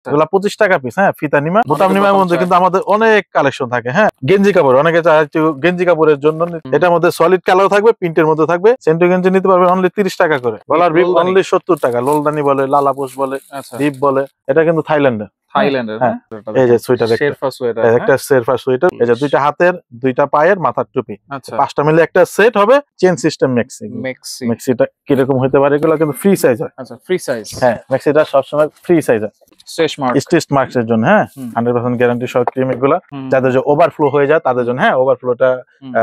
এগুলা 25 টাকা পিস। হ্যাঁ, ফিতা নিমা, বোতাম নিমার মধ্যে কিন্তু আমাদের অনেক কালেকশন থাকে। হ্যাঁ, গেঞ্জি কাপড় অনেকে চায় একটু গেঞ্জি কাপড়ের জন্য, এটার মধ্যে সলিড কালার থাকবে, প্রিন্টের মধ্যে থাকবে। সেন্টু গেঞ্জি নিতে পারবেন অনলি 30 টাকা করে। গলার বিপ অনলি 70 টাকা। লোলদানি বলে, লালাপোষ বলে, বিপ বলে, এটা কিন্তু থাইল্যান্ডের। হ্যাঁ, এই যে সোয়েটার, একটা শেরফা সোয়েটার, এই যে দুইটা হাতের, দুইটা পায়ের, মাথার টুপি, 5টা মিলে একটা সেট হবে। চেন সিস্টেম মেক্সি। মেক্সিটা কিরকম হতে পারে? এগুলো কিন্তু ফ্রি সাইজ হয়। আচ্ছা, ফ্রি সাইজ। হ্যাঁ, মেক্সিটা সবসময় ফ্রি সাইজ হয়। স্টিচ মার্কস এর জন্য। হ্যাঁ, 100% গ্যারান্টি সহ ক্রিম। এগুলা যাদের যে ওভারফ্লো হয়ে যায় তাদের জন্য। হ্যাঁ, ওভারফ্লোটা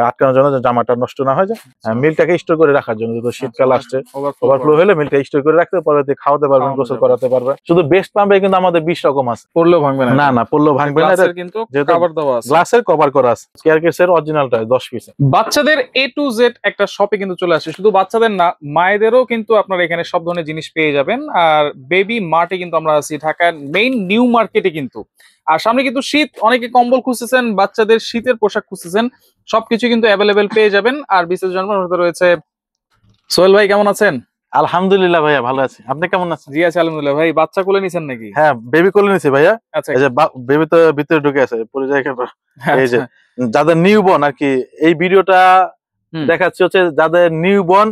আটকানোর জন্য, জামাটা নষ্ট না হয়ে যায়। মিলটাকে স্টোর করে রাখার জন্য। যদি শীতকাল আসছে, ওভারফ্লো হলে মিলটা স্টোর করে রাখতে, পরবর্তী খাওয়াতে পারবেন, গোসল করাতে পারবেন। শুধু বেস্ট পাম্পে কিন্তু আমাদের 20 রকম আছে। পড়লেও ভাঙবে না। না, পড়লেও ভাঙবে না। এটা কিন্তু কভার দেওয়া আছে, গ্লাসের কভার করা আছে। কেয়ারকেসের অরিজিনালটা 10 পিস। বাচ্চাদের A to Z একটা শপে কিন্তু চলে আসে। শুধু বাচ্চাদের না, মায়েদেরও কিন্তু আপনারা এখানে সব ধরনের জিনিস পেয়ে যাবেন। আর বেবি মার্টে কিন্তু আমরা আছি, ঢাকার মেইন নিউ মার্কেটে কিন্তু। আর সামনে কিন্তু শীত, অনেকে কম্বল খুঁজতেছেন, বাচ্চাদের শীতের পোশাক খুঁজতেছেন, সবকিছু কিন্তু অ্যাভেলেবেল পেয়ে যাবেন। আর বিশেষ জন্মের মধ্যে রয়েছে সোহেল ভাই, কেমন আছেন? আলহামদুলিল্লাহ ভাইয়া, ভালো আছি। আপনি কেমন আছেন? জি আছি আলহামদুলিল্লাহ। ভাই, বাচ্চা কোলে নিছেন নাকি? হ্যাঁ, বেবি কোলে নিছি ভাইয়া। আচ্ছা, এই যে বেবি তো ভিতরে ঢুকে আছে, পরে যায়। এই যে যাদের নিউবর্ন আর কি, এই ভিডিওটা দেখাচ্ছি হচ্ছে যাদের নিউবর্ন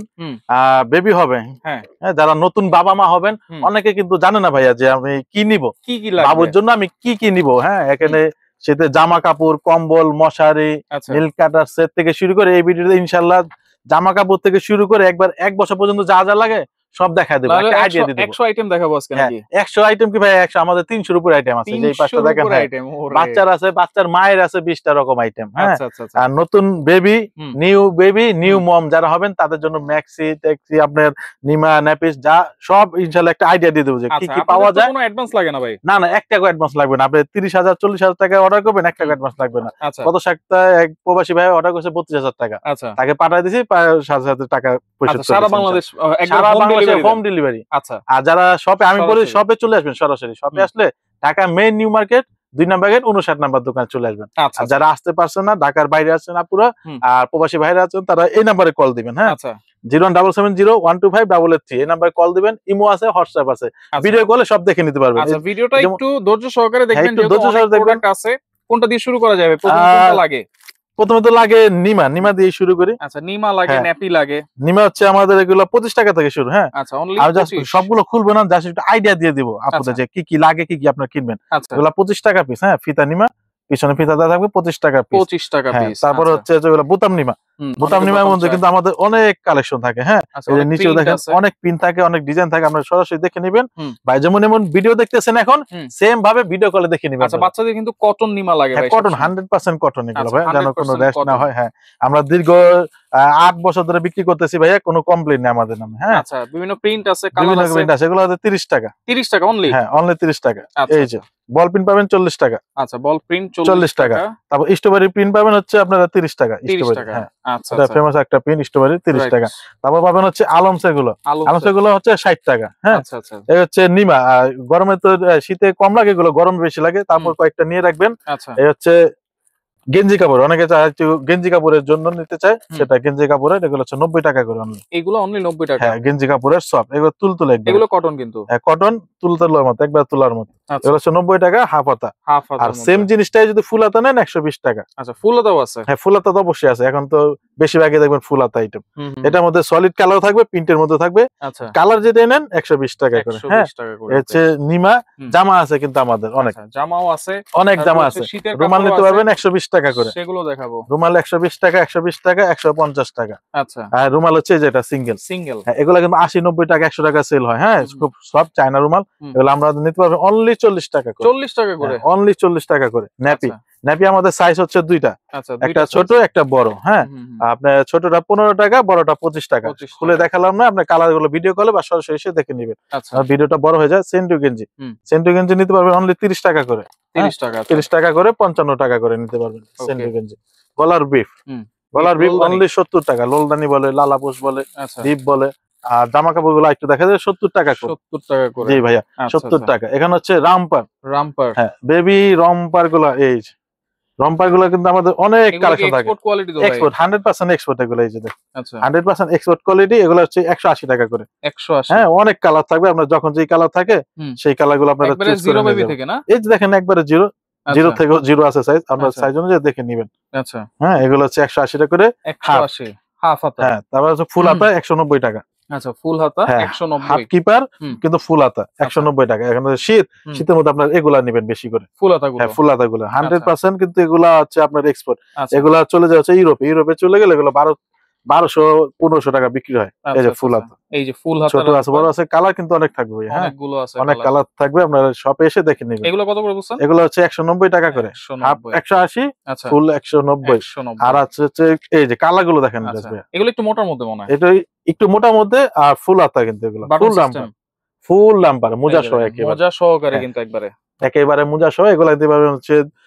বেবি হবে। হ্যাঁ, যারা নতুন বাবা মা হবেন, অনেকে কিন্তু জানে না ভাইয়া যে আমি কি নিব, কি বাবুর জন্য আমি কি নিব। হ্যাঁ, এখানে সেটা জামা কাপড়, কম্বল, মশারি, নীল কাটার সেট থেকে শুরু করে এই ভিডিওতে ইনশাল্লাহ জামা কাপড় থেকে শুরু করে একবার 1 বছর পর্যন্ত যা যা লাগে সব দেখা দেব। একটা আইডিয়া দিয়ে দেব। 100 আইটেম দেখাবো আজকে নাকি? 100 আইটেম কি ভাই? 100 আমাদের 300 উপর আইটেম আছে। যেই পাঁচটা দেখেন, বাচ্চার আছে, বাচ্চার মায়ের আছে 20টা রকম আইটেম। হ্যাঁ, আর নতুন বেবি, নিউ মম যারা হবেন তাদের জন্য ম্যাক্সি, ট্যাক্সি, আপনার নিমা, ন্যাপিস, যা সব ইনশাআল্লাহ একটা আইডিয়া দিয়ে দেব যে কি কি পাওয়া যায়। কোনো অ্যাডভান্স লাগে না ভাই? না, 1 টাকা অ্যাডভান্স লাগবে না। আপনি 30,000 40,000 টাকা অর্ডার করবেন, 1 টাকা অ্যাডভান্স লাগবে না। কত সপ্তাহে এক প্রবাসী ভাই অর্ডার করছে 32,000 টাকা, তাকে পাঠিয়ে দিয়েছি সাথে সাথে টাকা পয়সা। সারা বাংলাদেশ হোম ডেলিভারি। আচ্ছা, আর যারা শপে, আমি বলি শপে চলে আসবেন, সরাসরি শপে আসলে ঢাকা মেইন নিউ মার্কেট 2 নম্বর গেট 59 নম্বর দোকানে চলে আসবেন। আর যারা আসতে পারছেন না, ঢাকার বাইরে আছেন আপুরা আর প্রবাসী ভাইরা আছেন, তারা এই নাম্বারে কল দিবেন। হ্যাঁ, 01770125883 এই নাম্বারে কল দিবেন। ইমো আছে, হোয়াটসঅ্যাপ আছে, ভিডিও কলে সব দেখে নিতে পারবেন। আচ্ছা, ভিডিওটা একটু ধৈর্য সহকারে দেখবেন, যেহেতু অনেক প্রোডাক্ট আছে। কোনটা দিয়ে শুরু করা যাবে? প্রথমে কোনটা লাগে? প্রথমে তো লাগে নিমা দিয়ে শুরু করি। আচ্ছা, নিমা লাগে, ন্যাপি লাগে। নিমা হচ্ছে আমাদের এগুলো 25 টাকা থেকে শুরু। হ্যাঁ, আচ্ছা, অনলি সবগুলো খুলবো না, জাস্ট একটু আইডিয়া দিয়ে দিব আপনাদের যে কি কি লাগে, কি কি আপনারা কিনবেন। এগুলো 25 টাকা পিস। হ্যাঁ, ফিতা নিমা, পিছনে ফিতা দেওয়া থাকবে, 25 টাকা পিস। 25 টাকা পিস। তারপর হচ্ছে যেগুলো বোতাম নিমা, বোতাম নিমার মধ্যে কিন্তু আমাদের অনেক কালেকশন থাকে। হ্যাঁ, এই যে নিচেও দেখেন অনেক পিন থাকে, অনেক ডিজাইন থাকে, আপনারা সরাসরি দেখে নেবেন। ভাই যেমন ভিডিও দেখতেছেন এখন, সেম ভাবে ভিডিও কলে দেখে নেবেন। আচ্ছা, বাচ্চাদের কিন্তু কটন নিমা লাগে ভাই? কটন, 100% কটন এগুলো ভাই, যেন কোনো রেস্ট না হয়। হ্যাঁ, আমরা দীর্ঘ 8 বছর ধরে বিক্রি করতেছি ভাইয়া, কোনো কমপ্লেইন নেই আমাদের নামে। হ্যাঁ, আচ্ছা, বিভিন্ন প্রিন্ট আছে, কালার আছে। প্রিন্ট আছে, এগুলো 30 টাকা। 30 টাকা অনলি? হ্যাঁ, অনলি 30 টাকা। এই যে বল প্রিন্ট পাবেন 40 টাকা। আচ্ছা, বল প্রিন্ট 40 টাকা। তারপর স্ট্রবেরি প্রিন্ট পাবেন হচ্ছে আপনারা 30 টাকা। স্ট্রবেরি, হ্যাঁ, এটা ফেমাস একটা প্রিন্ট, স্ট্রবেরি 30 টাকা। তারপর পাবেন হচ্ছে আলমসে গুলো, হচ্ছে 60 টাকা। হ্যাঁ, এই হচ্ছে নিমা। গরমে তো শীতে কম লাগে, এগুলো গরমে বেশি লাগে। তারপর কয়েকটা নিয়ে রাখবেন। এই হচ্ছে গেঞ্জি কাপড়, অনেকে চায় একটু গেঞ্জি কাপড়ের জন্য নিতে চায়, সেটা গেঞ্জি কাপড়ের, এগুলো হচ্ছে 90 টাকা করে অনলি। এগুলো অনলি 90 টাকা? হ্যাঁ, গেঞ্জি কাপড়ের সব, এগুলো তুলতুলে, এগুলো কটন কিন্তু। হ্যাঁ, কটন তুলতুলার মতো, একবার তোলার মতো। এগুলো হচ্ছে 90 টাকা হাফ হাতা। আর সেম জিনিসটাই যদি ফুল হাতা নেন 120 টাকা। আচ্ছা, ফুল হাতাও আছে? হ্যাঁ, ফুল হাতা তো অবশ্যই আছে, এখন তো বেশিরভাগই দেখবেন ফুল হাতা আইটেম। এটার মধ্যে সলিড কালার থাকবে, প্রিন্টের মধ্যে থাকবে। কালার যেটা নেন 120 টাকা করে। হ্যাঁ, হচ্ছে নিমা। জামা আছে কিন্তু আমাদের অনেক, জামাও আছে, অনেক জামা আছে। রুমাল নিতে পারবেন 120 টাকা করে। সেগুলো দেখাবো। রুমাল 120 টাকা, 120 টাকা, 150 টাকা। আচ্ছা, আর রুমাল হচ্ছে যেটা সিঙ্গেল। এগুলো কিন্তু 80 90 টাকা, 100 টাকা সেল হয়। হ্যাঁ, খুব সব চায়না রুমাল। এগুলো আমরা নিতে পারবেন অনলি 40 টাকা করে। 40 টাকা করে? অনলি 40 টাকা করে। ন্যাপি আমাদের সাইজ হচ্ছে দুইটা, একটা ছোট একটা বড়। হ্যাঁ, আপনার ছোটটা 15 টাকা, বড়টা 25 টাকা। খুলে দেখালাম না, আপনার কালার গুলো ভিডিও কলে বা সরাসরি এসে দেখে নেবেন। ভিডিওটা বড় হয়ে যায়। সেন্টু গেঞ্জি নিতে পারবেন অনলি 30 টাকা করে। 30 টাকা করে, 55 টাকা করে নিতে পারবেন সেন্টু গেঞ্জি। গলার বিফ অনলি 70 টাকা। লোলদানি বলে, লালাপোষ বলে, বিফ বলে। আর জামা কাপড় গুলো একটু দেখা যায় 70 টাকা করে। 70 টাকা করে? জি ভাইয়া, 70 টাকা। এখানে হচ্ছে রামপার। হ্যাঁ, বেবি রামপার গুলো, এই রম্পার গুলো কিন্তু আমাদের অনেক কালেকশন থাকে, এক্সপোর্ট কোয়ালিটি তো ভাই। এক্সপোর্ট 100% এক্সপোর্ট এগুলো, এই যে দেখেন আচ্ছা 100% এক্সপোর্ট কোয়ালিটি। এগুলো হচ্ছে 180 টাকা করে। 180 হ্যাঁ, অনেক কালার থাকবে, আপনার যখন যেই কালার থাকে হুম। সেই কালার গুলো আপনারা একবারে চুজ করে জিরো নিয়ে বেবি যাবেন। থেকে না? এই যে দেখেন একবারে জিরো, জিরো আচ্ছা থেকে জিরো আছে সাইজ, আপনার আচ্ছা। সাইজ অনুযায়ী দেখে নিবেন। আচ্ছা হ্যাঁ, এগুলো হচ্ছে 180 টাকা করে। 180 হাফ হাতা। হ্যাঁ, তারপর হচ্ছে ফুল হাতা 190 টাকা। আচ্ছা ফুল হাতা হ্যাঁ, 190। হাফ কিপার হুম। কিন্তু ফুল হাতা 190 টাকা। এখন শীত, হুম। শীতের মধ্যে আপনার এগুলা নেবেন বেশি করে। ফুল হাতা গুলো। হ্যাঁ, ফুল হাতা গুলো 100% কিন্তু এগুলা হচ্ছে আপনার এক্সপোর্ট। আচ্ছা এগুলা চলে যাচ্ছে ইউরোপে চলে গেলে এগুলো 1200-1500 টাকা বিক্রি হয়। এই যে ফুল হাতা, এই যে ফুল হাতা ছোট আছে বড় আছে, কালার কিন্তু অনেক থাকবে ভাই। হ্যাঁ, অনেকগুলো আছে অনেক কালার। কালার থাকবে, আপনারা শপে এসে দেখে নেবেন। এগুলো কত করে বলছেন? এগুলো হচ্ছে 190 টাকা করে, হাফ 190। 180, আচ্ছা ফুল 190। 190। আর হচ্ছে এই যে কালার গুলো দেখেন আচ্ছা ভাই, এগুলো একটু মোটার মধ্যে মনে হয়। এটা একটু মোটার মধ্যে, আর ফুল হাতা কিন্তু এগুলো বাটন ফুল সিস্টেম। রাম্পার, ফুল রাম্পার মোজা সহ একেবারে, মোজা সহকারে হ্যাঁ। কিন্তু একবারে একেবারে মোজা সহ এগুলো দিতে পারবেন হচ্ছে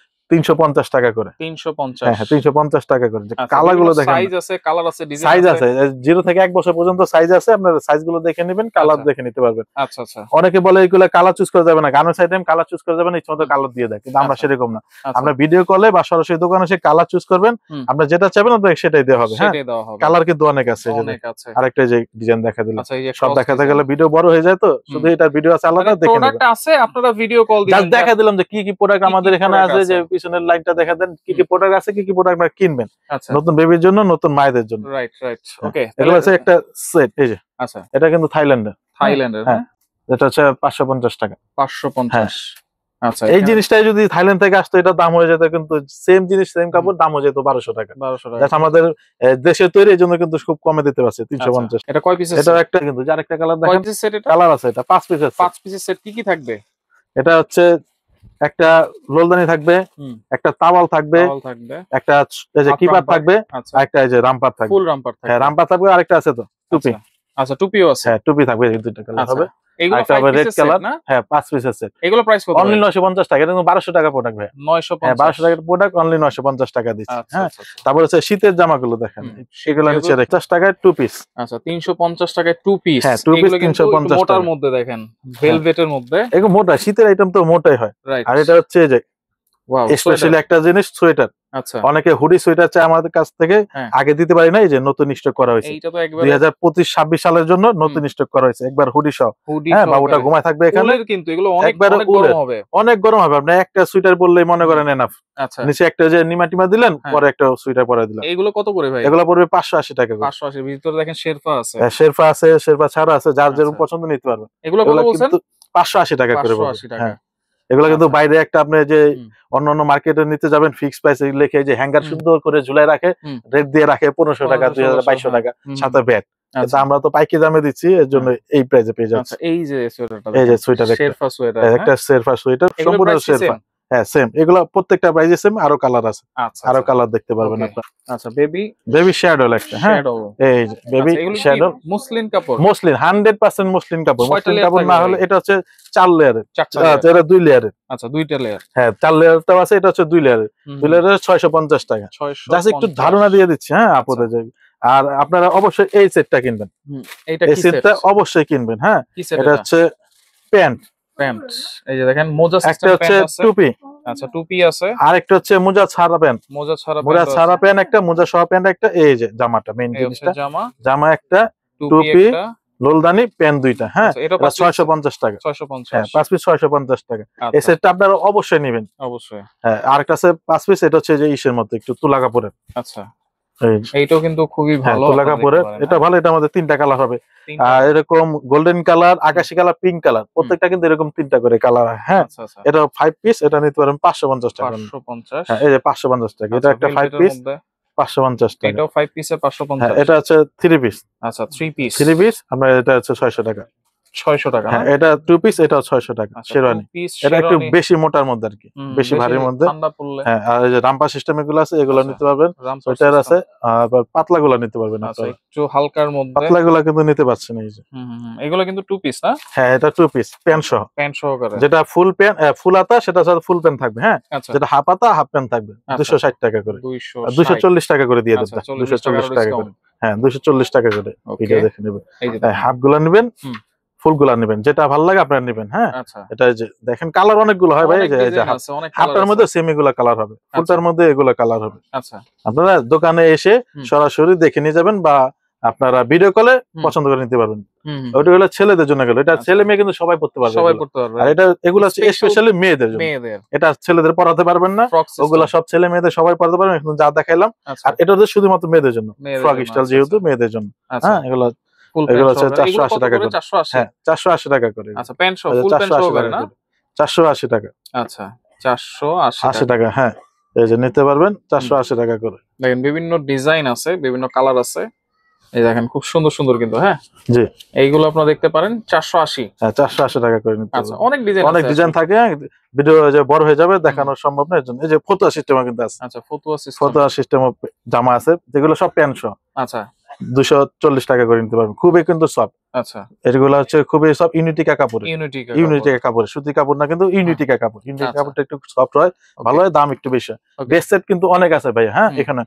350 টাকা করে। 350। হ্যাঁ, 350 টাকা করে। আচ্ছা, কালার গুলো দেখেন, সাইজ আছে, কালার আছে, ডিজাইন সাইজ আছে, 0 থেকে 1 বছর পর্যন্ত সাইজ আছে, আপনারা সাইজ গুলো দেখে নেবেন, কালার আচ্ছা। দেখে নিতে পারবেন। আচ্ছা আচ্ছা অনেকে বলে এগুলো কালার চুজ করা যাবে না, গার্মেন্টস আইটেম কালার চুজ করা যাবে না, ইচ্ছা মতো কালার দিয়ে দেয়, কিন্তু আমরা আচ্ছা। সেরকম না। আচ্ছা। আমরা ভিডিও কলে বা সরাসরি দোকানে এসে কালার চুজ করবেন, হুম। আপনারা যেটা চাইবেন আপনাকে সেটাই দেওয়া হবে। হ্যাঁ, সেটাই দেওয়া হবে। কালার কিন্তু অনেক আছে, এই যে অনেক আছে। আরেকটা যে ডিজাইন দেখা দিলাম। আচ্ছা এই যে সব cross দেখাতে design। গেলে ভিডিও বড় হয়ে যায়, তো শুধু এটার ভিডিও আছে আলাদা, মানে দেখে প্রোডাক্ট নেবেন। আছে, আপনারা ভিডিও কল দিবেন। জাস্ট দেখা দিলাম যে কি কি প্রোডাক্ট কি কি আমাদের এখানে product আছে, যে আছে। পিছনের লাইনটা দেখা দেন, কি কি প্রোডাক্ট আছে, কি কি প্রোডাক্ট আপনারা কিনবেন আচ্ছা নতুন বেবির জন্য, নতুন মায়েদের জন্য। Right right okay. এগুলো হচ্ছে একটা সেট, এই যে আচ্ছা এটা কিন্তু থাইল্যান্ডের, থাইল্যান্ডের। হ্যাঁ, এটা হচ্ছে 550 টাকা। 550। আচ্ছা এই জিনিসটাই যদি থাইল্যান্ড থেকে আসতো, এটা দাম হয়ে যেত কিন্তু সেম জিনিস সেম কাপড় দাম হয়ে যেত 1200 টাকা। 1200 টাকা। জাস্ট আমাদের দেশে তৈরি, এই জন্য কিন্তু খুব কমে দিতে পারছে 350। এটা কয় পিসের? এটা একটা কিন্তু যার একটা কালার কয় দেখেন, পিসের সেট এটা? কালার আছে, এটা 5 পিসের। 5 পিসের সেট কি কি থাকবে? এটা হচ্ছে একটা লোলদানি থাকবে, হুম। একটা তাওয়াল থাকবে, টাওয়াল থাকবে, একটা এই যে হাত কিপার রাম্পার। থাকবে, আচ্ছা আর একটা এই যে রামপার থাকবে। ফুল রাম্পার থাকবে। হ্যাঁ, রামপার থাকবে, আরেকটা আছে তো টুপি। আচ্ছা টুপিও আছে। হ্যাঁ, টুপি থাকবে, এই দুইটা কালার আচ্ছা হবে। এগুলো আরেকটা 5 হবে রেড পিসের সেট কালার। না? হ্যাঁ, 5 পিসের সেট। এগুলো প্রাইস কত? অনলি 950 টাকা। এটা কিন্তু 1200 টাকা প্রোডাক্ট ভাই। হ্যাঁ, 1200 950। টাকার প্রোডাক্ট অনলি 950 টাকা দিচ্ছি। আচ্ছা হ্যাঁ, আচ্ছা আচ্ছা। তারপর হচ্ছে শীতের জামাগুলো দেখেন, হুম, সেগুলো যেগুলো- নিচে 50 টাকায় 2 পিস। আচ্ছা 350 টাকায় 2 পিস। হ্যাঁ, 2 piece এগুলো কিন্তু 350 মোটার টাকা। মধ্যে দেখেন, ভেলভেটের মধ্যে। এগুলো মোটা, শীতের আইটেম তো মোটাই হয়। রাইট। আর এটা হচ্ছে এই যে ওয়াও স্পেশালি একটা জিনিস, সোয়েটার। আচ্ছা অনেকে হুডি সোয়েটার চায় আমাদের কাছ থেকে, হ্যাঁ। আগে দিতে পারি না, এই যে নতুন স্টক করা হয়েছে এইটা তো একবারে 2025-26 সালের জন্য নতুন স্টক করা হয়েছে, একবার হুডি সহ। হুডি হ্যাঁ, বাবুটা ঘুমায় থাকবে এখানে, উলের, কিন্তু এগুলো অনেক একবারে অনেক উলের। গরম হবে। অনেক গরম হবে। আপনি একটা সোয়েটার পরলেই মনে করেন এনাফ। আচ্ছা নিচে একটা যে নিমা টিমা দিলেন, হ্যাঁ। পরে একটা সোয়েটার পরে দিলেন। এইগুলো কত করে ভাই? এগুলো পড়বে 580 টাকা করে। 580। ভিতরে দেখেন শেরফা আছে। হ্যাঁ, শেরফা আছে, শেরফা ছাড়া আছে, যার যেরকম আচ্ছা। পছন্দ নিতে পারবেন। এগুলো কত এগুলো বলছেন? কিন্তু 580 টাকা করে পড়বে। 580 টাকা। হ্যাঁ, এগুলো কিন্তু আচ্ছা। বাইরে একটা আপনি যে হুম। অন্যান্য মার্কেটে নিতে যাবেন, ফিক্স প্রাইস লিখে যে হ্যাঙ্গার হুম। সুন্দর করে ঝুলাই রাখে, হুম। রেট দিয়ে রাখে 1500 টাকা, 1500, 2200 টাকা, হুম, সাথে ভ্যাট। কিন্তু আচ্ছা আমরা তো পাইকি দামে দিচ্ছি, এর জন্য এই প্রাইসে পেয়ে যাচ্ছে। আচ্ছা এই যে সোয়েটারটা এই যে দেখেন, সোয়েটার একটা, শেরফা সোয়েটার। একটা শেরফা সোয়েটার, এগুলোর সম্পূর্ণ প্রাইস কি শেরফা। সেম? হ্যাঁ, সেম। এগুলো প্রত্যেকটা প্রাইসে সেম, আরো কালার আছে, আচ্ছা আরো আচ্ছা। কালার দেখতে পারবেন Okay. আপনারা। আচ্ছা বেবি বেবি শ্যাডো একটা, হ্যাঁ, শ্যাডো। এই যে বেবি এগুলো কি শ্যাডো মুসলিন কাপড়? মসলিন, 100% মসলিন কাপড়। কয়টা মসলিন layer কাপড় থাকবে না ভাই? হলে এটা হচ্ছে 4 লেয়ারের, 4টা layer। এটা 2 লেয়ারের। আচ্ছা দুইটা লেয়ার। হ্যাঁ, 4 লেয়ারটাও আছে, এটা হচ্ছে 2 লেয়ারের। 2 লেয়ারের 650 টাকা। 650। জাস্ট একটু ধারণা দিয়ে দিচ্ছি, হ্যাঁ, আপনাদের যে। আর আপনারা অবশ্যই এই সেটটা কিনবেন, এইটা এই কি সেট? সেটটা অবশ্যই কিনবেন। হ্যাঁ, কি সেট? এটা হচ্ছে প্যান্ট, প্যান্ট। এই যে দেখেন মোজা একটা সিস্টেম হচ্ছে প্যান্ট আছে। টুপি, আচ্ছা টুপি আছে, আর একটা হচ্ছে মোজা ছাড়া প্যান্ট। মোজা ছাড়া মোজা প্যান্ট ছাড়া আছে। প্যান্ট একটা, মোজা সহ প্যান্ট একটা, এই যে জামাটা মেইন এই হচ্ছে জিনিসটা, জামা, জামা একটা, টুপি টুপি, একটা। লোলদানি, প্যান্ট দুইটা। হ্যাঁ, আচ্ছা, এটা এটা 650 টাকা। 650। হ্যাঁ, 5 পিস 650 টাকা। এই আচ্ছা সেটটা আপনারা অবশ্যই নেবেন। অবশ্যই। হ্যাঁ, আর একটা আছে 5 পিস, এটা হচ্ছে যে ইসের মধ্যে একটু তুলা কাপড়ের। আচ্ছা এই যে, এইটাও কিন্তু খুবই হ্যাঁ, ভালো। তুলা আপনারা কাপড়ের, দেখতে পারেন, এটা ভালো। এটা আমাদের 3টা কালার হবে, তিনটা। আর এরকম গোল্ডেন কালার, আকাশি কালার, পিঙ্ক কালার, প্রত্যেকটা কিন্তু এরকম 3টা করে কালার হয়। হ্যাঁ, আচ্ছা আচ্ছা। এটা 5 পিস, এটা নিতে পারেন 550 টাকা। 550। হ্যাঁ, এই যে 550 টাকা। এটা আচ্ছা, একটা 5 velvet এর পিস, মধ্যে। 550 টাকা। এটাও 5 পিসে হ্যাঁ, 550। এটা হচ্ছে 3 পিস। আচ্ছা 3 পিস 3 পিস আমরা, এটা হচ্ছে 600 টাকা। 600 টাকা। হ্যাঁ, এটা 2 পিস, এটাও 600 টাকা। আচ্ছা শেরওয়ানি, 2 পিস এটা একটু শেরওয়ানি। বেশি মোটার মধ্যে আর কি, বেশি ভারীর মধ্যে। ঠান্ডা পড়লে। হ্যাঁ, আর এই যে রামপা সিস্টেম এগুলো আছে, এগুলো আচ্ছা, নিতে পারবেন। Romper sweater system। আছে, আর পাতলা গুলো নিতে পারবেন আচ্ছা আপনারা। একটু হালকার মধ্যে। পাতলা গুলা কিন্তু নিতে পারছেন, এই যে। এগুলো কিন্তু 2 পিস না? হ্যাঁ, এটা 2 পিস প্যান্ট সহ। প্যান্ট সহকারে। যেটা ফুল প্যান্ট, ফুল হাতা, সেটা সাথে ফুল প্যান্ট থাকবে। হ্যাঁ, আচ্ছা যেটা হাফ হাতা, হাফ প্যান্ট থাকবে, আচ্ছা। 260 টাকা করে। 260। আর 240 টাকা করে দিয়ে আচ্ছা, দেবেন, 40 টাকা 240 টাকা করে। ডিসকাউন্ট। হ্যাঁ, 240 টাকা করে ওকে ভিডিও দেখে নেবেন। এই যে হাফ গুলা নেবেন, হুম। ফুলগুলা নেবেন, যেটা ভালো লাগে আপনারা নেবেন। হ্যাঁ, আচ্ছা এটা যে দেখেন কালার অনেকগুলো হয় ভাই, অনেক এই যে ডিজাইন আছে, অনেক কালার হাফটার আছে। মধ্যে সেম এগুলা কালার হবে, ফুলটার মধ্যে এগুলা কালার হবে। আচ্ছা আপনারা দোকানে এসে হুম। সরাসরি দেখে নিয়ে যাবেন, বা আপনারা ভিডিও কলে হুম। পছন্দ করে নিতে পারবেন। হুম হুম। ওটা হলো ছেলেদের জন্য গেল, এটা আচ্ছা। ছেলে মেয়ে কিন্তু সবাই পড়তে পারবে সবাই এগুলো। পড়তে পারবে। আর এটা এগুলো হচ্ছে Special স্পেশালি মেয়েদের জন্য, মেয়েদের এটা ছেলেদের পড়াতে পারবেন না, ফ্রক ওগুলা সিস্টেম। সব ছেলে মেয়েদের সবাই পড়াতে পারবেন এখন যা দেখাইলাম। আচ্ছা আর এটা হচ্ছে শুধুমাত্র মেয়েদের জন্য, মেয়েদের ফ্রক জন্য, স্টাইল আচ্ছা যেহেতু আচ্ছা মেয়েদের জন্য। আচ্ছা। হ্যাঁ, এগুলো ফুল এগুলো প্যান্ট হচ্ছে সহকারে এগুলো 480 কত টাকা করে? করে। 480। হ্যাঁ 480 টাকা করে। আচ্ছা প্যান্ট সহ, এই যে ফুল প্যান্ট 480 সহকারে টাকা না? করে, 480 টাকা। আচ্ছা 480 80 টাকা। টাকা, হ্যাঁ এই যে নিতে পারবেন হুম। 480 টাকা করে। দেখেন বিভিন্ন ডিজাইন আছে, বিভিন্ন কালার আছে, এই দেখেন খুব সুন্দর সুন্দর কিন্তু। হ্যাঁ জি এইগুলো আপনারা দেখতে পারেন 480। হ্যাঁ 480 টাকা করে নিতে আচ্ছা পারবেন। অনেক ডিজাইন অনেক আছে ডিজাইন আসলে। থাকে, ভিডিও যে বড় হয়ে যাবে দেখানো সম্ভব না, এর জন্য এই যে ফতুয়া সিস্টেম কিন্তু আছে, আচ্ছা ফতুয়া সিস্টেম। ফতুয়া সিস্টেম জামা আছে যেগুলো সব প্যান্ট সহ আচ্ছা 240 টাকা করে নিতে পারবেন, খুবই কিন্তু সফট। আচ্ছা এগুলো হচ্ছে খুবই সব ইউনিটিকা কাপড়, ইউনিটি ইউনিটিকা কাপড়, সুতি কাপড় না কিন্তু ইউনিটিকা কাপড়, ইউনিটিকা আচ্ছা। কাপড়টা একটু সফট হয়, ভালো হয়, দাম একটু বেশি। Okay. বেস্ট সেট কিন্তু অনেক আছে ভাই। হ্যাঁ হুম। এখানে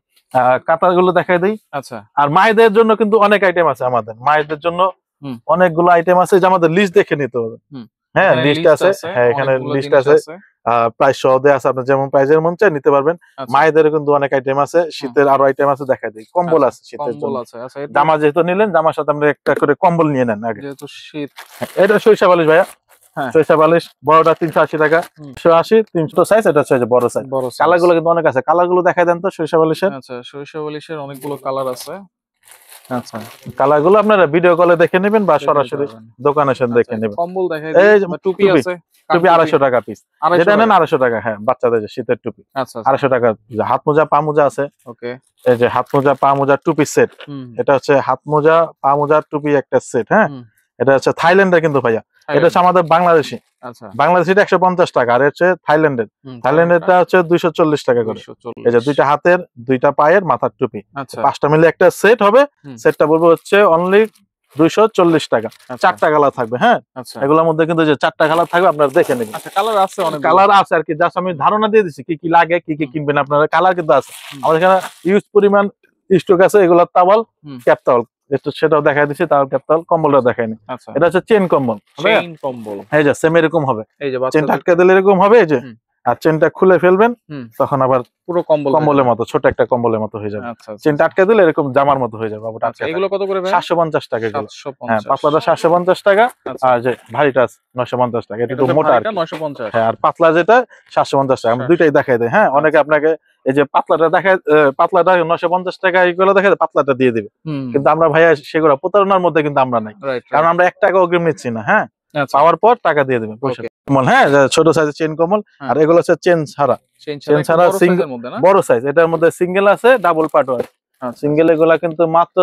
কাতারগুলো দেখাই দেই। আচ্ছা আর মায়েদের জন্য কিন্তু অনেক আইটেম আছে, আমাদের মায়েদের জন্য হুম। অনেকগুলো আইটেম আছে যে আমাদের লিস্ট দেখে নিতে হবে। হুম। হ্যাঁ এখানে লিস্ট list আছে, হ্যাঁ এখানে অনেকগুলো লিস্ট জিনিস আছে, প্রাইস সহ দেয়া আছে, আপনার যেমন প্রাইজের মন চাই নিতে পারবেন। আচ্ছা, মায়েদের কিন্তু অনেক আইটেম আছে, শীতের আরো আইটেম আছে দেখাই দিই। কম্বল আচ্ছা, আছে শীতের কম্বল জন্য, আছে। আচ্ছা এটা জামা যেহেতু নিলেন জামার সাথে আপনি একটা করে কম্বল নিয়ে নেন আগে। যেহেতু শীত। এটা সরিষা বালিশ ভাইয়া, হ্যাঁ। সরিষা বালিশ বড়টা 380 টাকা, হুম। 180 300 সাইজ, এটা হচ্ছে যে বড় সাইজ। বড় size। কালার গুলো কিন্তু অনেক আছে, কালার গুলো দেখাই দেন তো সরিষা বালিশের। আচ্ছা সরিষা বালিশের অনেকগুলো কালার আছে। আচ্ছা কালার গুলো আপনারা ভিডিও কলে দেখে নেবেন বা দেখে নিতে সরাসরি পারবেন। দোকানে এসে আচ্ছা, দেখে নেবেন। কম্বল দেখাই এই দিই যে বা টুপি টুপি, আছে। টুপি 250 টাকা পিস, 250 যেটা নেন টাকা। 250 টাকা। হ্যাঁ বাচ্চাদের যে শীতের টুপি আচ্ছা 250 টাকা। যে হাত মোজা পা মোজা আছে, ওকে। এই যে হাত মোজা পা মোজা টুপি সেট, হুম এটা হচ্ছে হাত মোজা পা মোজা টুপি একটা সেট। হ্যাঁ হুম। এটা হচ্ছে থাইল্যান্ডের কিন্তু ভাইয়া, এটা হচ্ছে আমাদের বাংলাদেশি, আচ্ছা বাংলাদেশিটা 150 টাকা, আর হচ্ছে থাইল্যান্ডের, হুম, থাইল্যান্ডেরটা হচ্ছে 240 টাকা করে। 240। এই যে দুইটা হাতের দুইটা পায়ের মাথার টুপি, আচ্ছা 5টা মিলে একটা সেট হবে। হুম। সেটটা বলবো হচ্ছে অনলি 240 টাকা, আচ্ছা 4টা কালার থাকবে। হ্যাঁ আচ্ছা এগুলোর মধ্যে কিন্তু যে 4টা কালার থাকবে, আপনারা দেখে নেবেন। আচ্ছা কালার আছে অনেক কালার আছে আর কি, জাস্ট আমি ধারণা দিয়ে দিচ্ছি কি কি লাগে, কি কি হুম। কিনবেন আপনারা। কালার কিন্তু আছে হুম। আমাদের এখানে, ইউজ পরিমাণ স্টক আছে। এগুলো তাওয়াল, হুম। ক্যাপ তাওয়াল, একটু সেটাও দেখাই দিচ্ছি, তাওয়াল ক্যাপ তাওয়াল। কম্বলটা দেখাইনি, আচ্ছা এটা হচ্ছে চেন কম্বল, চেইন কম্বল। এই যে সেম এরকম হবে, এই যে চেন বাচ্চাদের আটকে দিলে এরকম হবে, এই যে হুম। আর চেনটা খুলে ফেলবেন, হুম। তখন আবার পুরো কম্বল কম্বলের মতো, ছোট একটা কম্বলের মতো হয়ে যাবে। আচ্ছা আচ্ছা চেনটা আটকে দিলে এরকম জামার মতো হয়ে যাবে, বাবুটা আচ্ছা এগুলো কত করে ভাই? 750 টাকা এগুলো। হ্যাঁ 750। পাতলাটা 750 টাকা, আচ্ছা আর যে ভারীটা আছে 950 টাকা, এটা একটু এটাতে মোটা আর ভারীটা কি। 950। হ্যাঁ আর পাতলা যেটা 750 টাকা, আমি দুইটাই দেখাই দেয়। হ্যাঁ অনেকে আপনাকে এই যে পাতলাটা দেখায়, পাতলাটা 950 টাকা এইগুলো দেখায়, পাতলাটা দিয়ে দিবে, হুম কিন্তু আমরা ভাইয়া সেগুলো প্রতারণার মধ্যে কিন্তু আমরা নাই, রাইট কারণ আমরা 1 টাকা অগ্রিম নিচ্ছি না। হ্যাঁ আচ্ছা পাওয়ার পর টাকা দিয়ে দেবেন পয়সা। Okay. কম্বল, হ্যাঁ যে ছোট সাইজের চেন কম্বল, হ্যাঁ। আর এগুলো হচ্ছে চেন ছাড়া, চেইন চেন ছাড়া ছাড়া বড় single- সাইজের মধ্যে না? বড় সাইজ। এটার মধ্যে সিঙ্গেল আছে, ডাবল পার্টও আছে। আচ্ছা সিঙ্গেল এগুলা কিন্তু মাত্র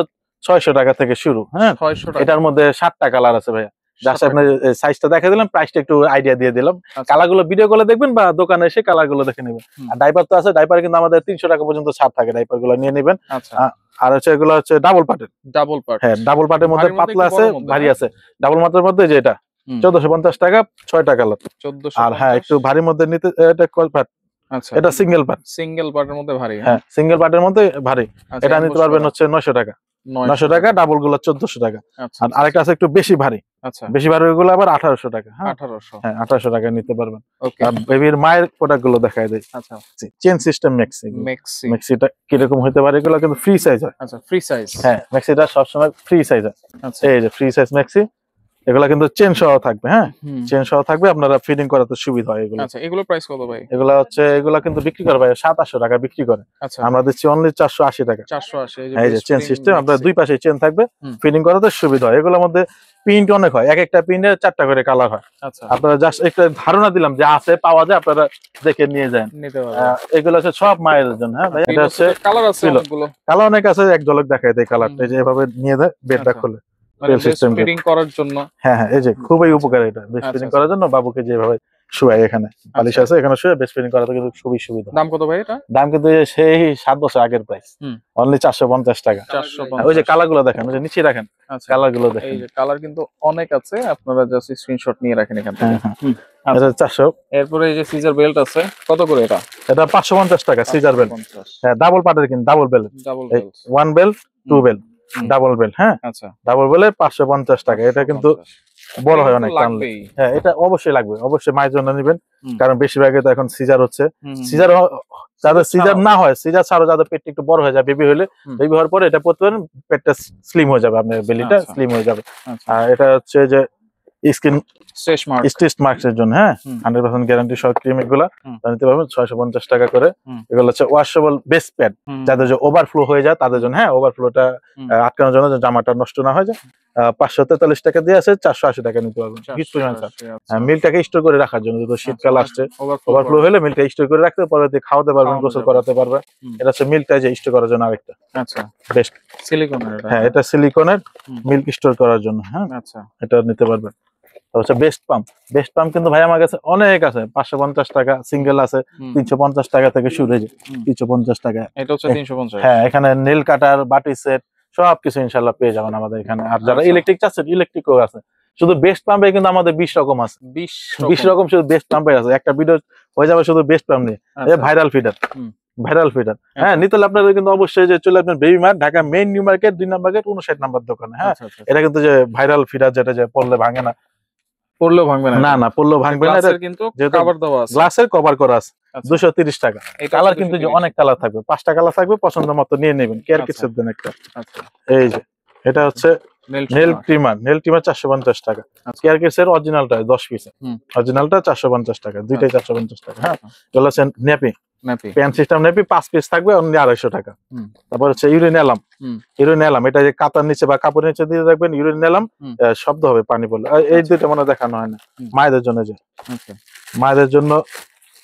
600 টাকা থেকে শুরু। হ্যাঁ 600 টাকা। এটার মধ্যে 7টা কালার আছে ভাইয়া, জাস্ট আপনার সাইজটা দেখা দিলাম, প্রাইসটা একটু আইডিয়া দিয়ে দিলাম। আচ্ছা। কালার গুলো ভিডিও গুলো দেখবেন বা দোকানে এসে কালার গুলো দেখে নেবেন। হুম। আর ডাইপার তো আছে, ডাইপার কিন্তু আমাদের 300 টাকা পর্যন্ত ছাড় থাকে, ডাইপার গুলো নিয়ে নেবেন। আচ্ছা আর হচ্ছে এগুলো হচ্ছে ডাবল পার্টের। Double part. হ্যাঁ ডাবল পার্টের মধ্যে ভারীর মধ্যে পাতলা একটু আছে, বড়র মধ্যে, ভারী না? আছে। ডাবল মাত্রার মধ্যে যেটা হুম। 1450 টাকা, 6টা কালার। 1450। আর হ্যাঁ একটু ভারী মধ্যে নিতে, এটা কল পার্ট, আচ্ছা এটা সিঙ্গেল পার্ট। সিঙ্গেল পার্টের মধ্যে ভারী। হ্যাঁ সিঙ্গেল পার্টের মধ্যে ভারী, আচ্ছা, এটা নিতে পারবেন হচ্ছে 900 টাকা, 900 টাকা, ডাবল গুলো 1400 টাকা। আচ্ছা আর আরেকটা আছে একটু বেশি ভারী, আচ্ছা বেশি ভারী গুলো আবার 1800 টাকা। হ্যাঁ 1800। হ্যাঁ 1800 টাকা নিতে পারবেন। ওকে আর বেবির মায়ের প্রোডাক্ট গুলো দেখায় দেয়। আচ্ছা চেন সিস্টেম মেক্সি, মেক্সি। মেক্সিটা কিরকম হতে পারে, এগুলো কিন্তু ফ্রি সাইজ হয়। আচ্ছা ফ্রি সাইজ। হ্যাঁ মেক্সিটা সবসময় ফ্রি সাইজ হয়। আচ্ছা এই যে ফ্রি সাইজ মেক্সি, এগুলা কিন্তু চেন সহ থাকবে। হ্যাঁ হুম। চেন সহ থাকবে, আপনারা ফিটিং করাতে সুবিধা হয় এগুলো। আচ্ছা এগুলো প্রাইস কত ভাই? এগুলা হচ্ছে এগুলা কিন্তু বিক্রি করে ভাই 700 টাকা বিক্রি করে, আচ্ছা আমরা দিচ্ছি অনলি 480 টাকা। 480। এই যে চেন সিস্টেম, আপনার দুই পাশে চেন থাকবে, হুম। ফিটিং করাতে সুবিধা হয়। এগুলোর মধ্যে প্রিন্ট অনেক হয়, এক একটা প্রিন্টে 4টা করে কালার হয়। আচ্ছা আপনারা জাস্ট একটা ধারণা দিলাম যে আছে, পাওয়া যায়, আপনারা দেখে নিয়ে যান। নিতে পারবে। এগুলো হচ্ছে সব মায়ের জন্য। হ্যাঁ ভাই, এটা হচ্ছে কালার আছে ছিল। অনেকগুলো। কালার অনেক আছে, এক ঝলক দেখায় দেয় কালারটা, এই যে এভাবে নিয়ে দেয় বেডটা আচ্ছা। খুলে। মানে Rail system ফিটিং করার জন্য। হ্যাঁ হ্যাঁ এই যে খুবই আচ্ছা। উপকার এটা, বেস্ট আচ্ছা, ফিটিং আচ্ছা। করার জন্য বাবুকে যেভাবে শুয়ায়, এখানে বালিশ আছে, এখানে শুয়ে বেস্ট ফিটিং করাতে কিন্তু খুবই সুবিধা। দাম কত ভাই এটা? দাম কিন্তু সেই 7 বছর আগের প্রাইস, হুম। অনলি 450 টাকা। 450। ওই যে কালার গুলো দেখেন, ওই যে নিচে রাখেন, আচ্ছা কালার গুলো দেখেন। এই যে কালার কিন্তু অনেক আছে, আপনারা জাস্ট স্ক্রিনশট নিয়ে রাখেন এখান থেকে। হ্যাঁ হ্যাঁ হুম। এটা 400। এরপরে এই যে সিজার বেল্ট আছে, কত করে এটা? এটা 550 টাকা সিজার বেল্ট। হ্যাঁ ডাবল পার্টের কিন্তু, double bell, double belt. 1 bell 2 bell, হুম। Double bell. হ্যাঁ আচ্ছা ডাবল বেলে 550 টাকা। এটা কিন্তু বড় হয় অনেক টানলে। লাগবেই। হ্যাঁ এটা অবশ্যই লাগবে, অবশ্যই মায়ের জন্য নেবেন, হুম। কারণ বেশিরভাগই তো এখন সিজার হচ্ছে। হুম, হুম, সিজার যাদের সিজার ছাড়াও। না হয়, সিজার ছাড়াও যাদের পেটটা একটু বড় হয়ে যায় বেবি হলে, হুম। বেবি হওয়ার পরে এটা পড়তে পারেন, পেটটা স্লিম হয়ে যাবে, আপনার বেলিটা আচ্ছা। স্লিম হয়ে যাবে। আচ্ছা। আর এটা হচ্ছে যে স্কিন স্ট্রেচ মার্ক। স্টিচ মার্কসের জন্য, হ্যাঁ হুম। 100% গ্যারান্টি সহ ক্রিম, এগুলা হুম। নিতে পারবেন 650 টাকা করে। হুম। এগুলো হচ্ছে ওয়াশেবল বেস্ট প্যাড, হুম, যাদের যে ওভারফ্লো হয়ে যায় তাদের জন্য, হ্যাঁ ওভারফ্লোটা হুম। আটকানোর জন্য, যে জামাটা নষ্ট না হয়ে যায়। 543 টাকা দিয়ে আছে, 480 টাকা নিতে পারবেন, হিউজ পরিমাণ স্যার। 480, আচ্ছা। মিলটাকে স্টোর করে রাখার জন্য, যেহেতু শীতকাল আসছে, ওভারফ্লো ওভারফ্লো হলে মিলটা স্টোর করে রাখতে পরবর্তী খাওয়াতে পারবেন, খাওয়ানো গোসল যাবে। করাতে পারবেন। হুম। এটা হচ্ছে মিল্কটা যে স্টোর করার জন্য আরেকটা আচ্ছা, বেস্ট। সিলিকনের এটা। হ্যাঁ এটা সিলিকনের হুম। মিল্ক স্টোর করার জন্য, হ্যাঁ আচ্ছা। এটা নিতে পারবেন। তারপর হচ্ছে বেস্ট পাম্প। বেস্ট পাম্প কিন্তু ভাই আমার কাছে অনেক আছে, 550 টাকা সিঙ্গেল আছে, হুম। 350 টাকা থেকে শুরু, এই যে হুম। 350 টাকা। এটা হচ্ছে 350। হ্যাঁ এখানে নেল কাটার, বাটি সেট সবকিছু ইনশাল্লাহ পেয়ে যাবেন আমাদের এখানে। আর যারা আচ্ছা। ইলেকট্রিক চাচ্ছেন, ইলেকট্রিকও আছে। শুধু বেস্ট পাম্পে কিন্তু আমাদের 20 রকম আছে, 20 20 রকম শুধু বেস্ট পাম্পে আছে। একটা ভিডিও হয়ে যাবে শুধু বেস্ট পাম্প নিয়ে, আচ্ছা। Viral feeder. হুম। ভাইরাল ফিডার, হ্যাঁ আচ্ছা। নিতে হলে আপনাদের কিন্তু অবশ্যই যে চলে আসবেন baby mart, Dhaka main new market 2 নম্বর গেট 59 নম্বর দোকানে। হ্যাঁ আচ্ছা, আচ্ছা। এটা কিন্তু যে ভাইরাল ফিডার, যেটা যে পড়লে ভাঙে না, পড়লেও ভাঙবে না না এটা? না পড়লেও ভাঙবে না, এটা গ্লাসের কিন্তু যেহেতু কভার দেওয়া আছে। গ্লাসের কভার করা আছে। আচ্ছা। 230 টাকা। এটা কালার হচ্ছে কিন্তু যে 230। অনেক কালার থাকবে, 5টা কালার থাকবে, পছন্দ মতো নিয়ে নেবেন। কেয়ার আচ্ছা। কিটসের দেন একটা। আচ্ছা। এই যে এটা হচ্ছে নেল নেল ট্রিমার। ট্রিমার, 450 টাকা। আচ্ছা। কেয়ার কিটসের অরিজিনালটা 10 পিস, হুম। অরিজিনালটা 450 টাকা, দুইটাই 450 টাকা। হ্যাঁ আচ্ছা। এগুলো হচ্ছে nappy, nappy. Pan system nappy, 5 piece থাকবে অনলি 250 টাকা। হুম। তারপর হচ্ছে ইউরিনেলাম। হুম। ইউরিনেলাম এটা যে কাতার নিচে বা কাপড়ের নিচে দিয়ে রাখবেন, ইউরিনেলাম হুম। শব্দ হবে পানি পড়লে। এই আচ্ছা। দুইটা মনে হয় দেখানো হয় না। হুম। মায়েদের জন্য, যে ওকে। মায়েদের জন্য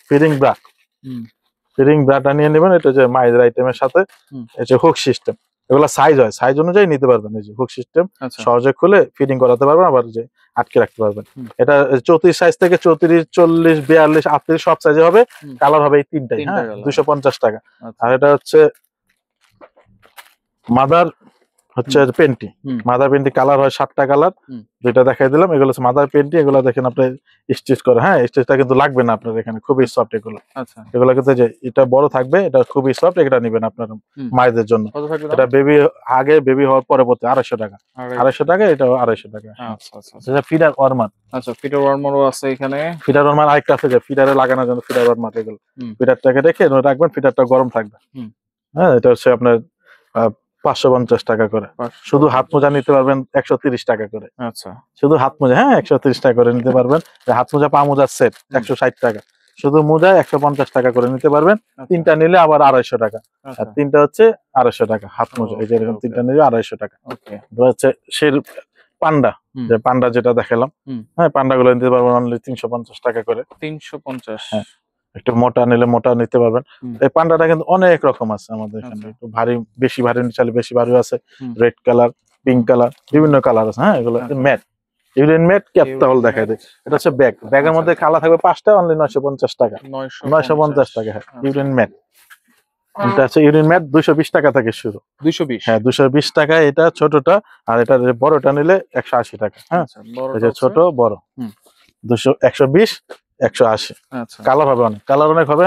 ফিডিং ব্রা, হুম। ফিডিং ব্রাটা নিয়ে নেবেন। এটা যে মায়েদের আইটেমের সাথে হুম। এই যে হুক সিস্টেম, এগুলো সাইজ হয়, সাইজ অনুযায়ী নিতে পারবেন। এই যে হুক সিস্টেম আচ্ছা। সহজে খুলে ফিডিং করাতে পারবেন, আবার যে আটকে রাখতে পারবেন। হুম। এটা 34 সাইজ থেকে 34, 40, 42, 38 সব সাইজে হবে। হুম। কালার হবে এই তিনটাই, তিনটা হ্যাঁ কালার। 250 টাকা। আচ্ছা। আর এটা হচ্ছে মাদার, হচ্ছে পেন্টি। হুম। মাদার পেন্টি কালার হয় 7টা কালার, হুম। যেটা দেখাই দিলাম। এগুলো হচ্ছে মাদার পেন্টি, এগুলো দেখেন আপনি স্টিচ করে, হ্যাঁ স্টিচটা কিন্তু লাগবে না আপনার এখানে, খুবই সফট এগুলো। আচ্ছা। এগুলো কিন্তু যে এটা বড় থাকবে, এটা খুবই সফট, এটা নেবেন আপনার হুম। মায়েদের জন্য। কত থাকবে দাম? এটা বেবি আগে, বেবি হওয়ার পরবর্তী 250 টাকা, 250 টাকা, এটা 250 টাকা। আচ্ছা, আচ্ছা, আচ্ছা। এটা ফিডার ওয়ার্মার। আচ্ছা, ফিটার ওয়ার্মারও আছে এখানে। ফিডার ওয়ার্মার আরেকটা আছে, যে ফিডারে লাগানোর জন্য ফিডার ওয়ার্মার। এগুলো হুম। ফিডারটাকে রেখে রাখবেন, ফিডারটা গরম থাকবে। হুম। হ্যাঁ এটা হচ্ছে আপনার 550 টাকা করে। 550। শুধু হাত মোজা নিতে পারবেন 130 টাকা করে। আচ্ছা। শুধু হাত মোজা, হ্যাঁ 130 টাকা করে নিতে পারবেন। হাত মোজা, পা মোজার সেট 160 টাকা। শুধু মোজা 150 টাকা করে নিতে পারবেন। আচ্ছা। তিনটা নিলে আবার 250 টাকা। আর আচ্ছা। তিনটা হচ্ছে 250 টাকা হাত মোজা। এই যে এরকম ওকে, তিনটা নিলে 250 টাকা। ওকে। এবার হচ্ছে পান্ডা, হুম। যে পান্ডা যেটা দেখালাম, হুম। হ্যাঁ পান্ডা গুলো নিতে পারবেন অনলি 350 টাকা করে। 350। হ্যাঁ একটু মোটা নিলে মোটা নিতে পারবেন। হুম। এই পান্ডাটা কিন্তু অনেক রকম আছে আমাদের এখানে। আচ্ছা। একটু ভারী, বেশি ভারী চাইলে বেশি ভারী আছে, হুম। রেড কালার, পিঙ্ক কালার, বিভিন্ন কালার আছে। হ্যাঁ এগুলো আচ্ছা। ম্যাট, ইউরিন ম্যাট, ক্যাপটাউল ইউরিন দেখাই ম্যাট। দেয়। এটা হচ্ছে ব্যাগ, ব্যাগের আচ্ছা। মধ্যে কালা থাকবে 5টা, অনলি 950 টাকা। 950 টাকা, হ্যাঁ আচ্ছা। Urine mat. এটা আছে ইউরিন ম্যাট 220 টাকা থেকে শুরু। 220। হ্যাঁ 220 টাকা এটা ছোটটা, আর এটা বড়টা নিলে 180 টাকা। হ্যাঁ আচ্ছা, এই বড়টা যে হচ্ছে। ছোট বড় হুম। 120, 180। আচ্ছা। কালার হবে অনেক, কালার অনেক হবে,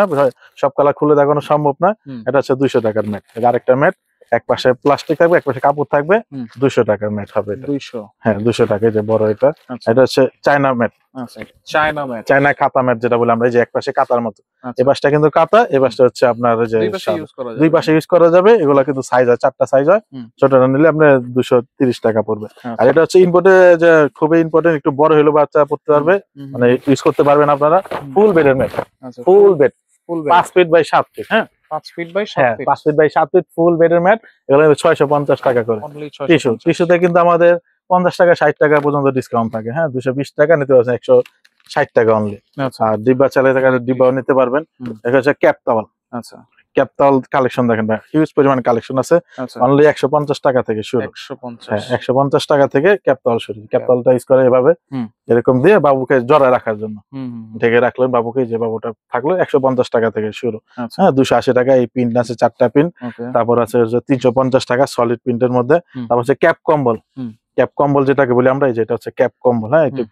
সব কালার খুলে দেখানো সম্ভব না। হুম। এটা হচ্ছে 200 টাকার ম্যাট। আরেকটা ম্যাট, এক পাশে প্লাস্টিক থাকবে, এক পাশে কাপড় থাকবে, হুম। 200 টাকার ম্যাট হবে এটা। 200। হ্যাঁ 200 টাকা, এই যে বড় এটা। আচ্ছা। এটা হচ্ছে চায়না ম্যাট, আচ্ছা, চায়না ম্যাট। চায়না কাতা ম্যাট যেটা বলে আমরা, এই যে এক পাশে কাতার মতো। আচ্ছা। এই পাশটা কিন্তু কাতা, এই পাশটা হচ্ছে আপনার যে দুই পাশে ইউজ করা যাবে। দুই পাশে ইউজ করা যাবে। এগুলা কিন্তু সাইজ হয় 4টা সাইজ হয়। হুম। ছোটটা নিলে আপনার 230 টাকা পড়বে। আর আচ্ছা। এটা হচ্ছে ইম্পোর্টে, যে খুবই ইম্পর্টেন্ট, একটু বড় হলো বাচ্চা পড়তে পারবে, হুম, মানে ইউজ করতে পারবেন আপনারা। ফুল বেডের ম্যাট, আচ্ছা, full bed, full 5 feet by 7 feet. হ্যাঁ 5 ফিট বাই 7 হ্যাঁ feet. 5 feet by 7 feet full বেডের ম্যাট। এগুলো 650 টাকা করে। Only tissue, 650। টিস্যুতে কিন্তু আমাদের 50 টাকা 60 টাকা পর্যন্ত ডিসকাউন্ট থাকে। হ্যাঁ 220 টাকা নিতে পারছেন, 160 টাকা অনলি। আচ্ছা। আর ডিব্বা চালে টাকা ডিব্বাও নিতে পারবেন। হুম। এটা হচ্ছে ক্যাপ টাওয়াল। আচ্ছা। ক্যাপ টাওয়াল কালেকশন দেখেন ভাই, হিউজ পরিমাণ কালেকশন আছে। আচ্ছা। অনলি 150 টাকা থেকে শুরু। 150। হ্যাঁ 150 টাকা থেকে ক্যাপ টাওয়াল শুরু। ক্যাপ টাওয়ালটা ইউজ করে এভাবে, হুম। এরকম দিয়ে বাবুকে জড়ায় রাখার জন্য হুম, হুম। ঢেকে রাখলেন বাবুকে, যে বাবুটা থাকলো 150 টাকা থেকে শুরু। আচ্ছা। হ্যাঁ 280 টাকা এই পিন আছে, 4টা পিন। ওকে। তারপর আছে যে 350 টাকা সলিড প্রিন্টের মধ্যে। হুম। তারপর হচ্ছে ক্যাপ কম্বল। হুম। ক্যাপ কম্বল যেটাকে বলি আমরা, এই যে এটা হচ্ছে ক্যাপ কম্বল। হ্যাঁ একটু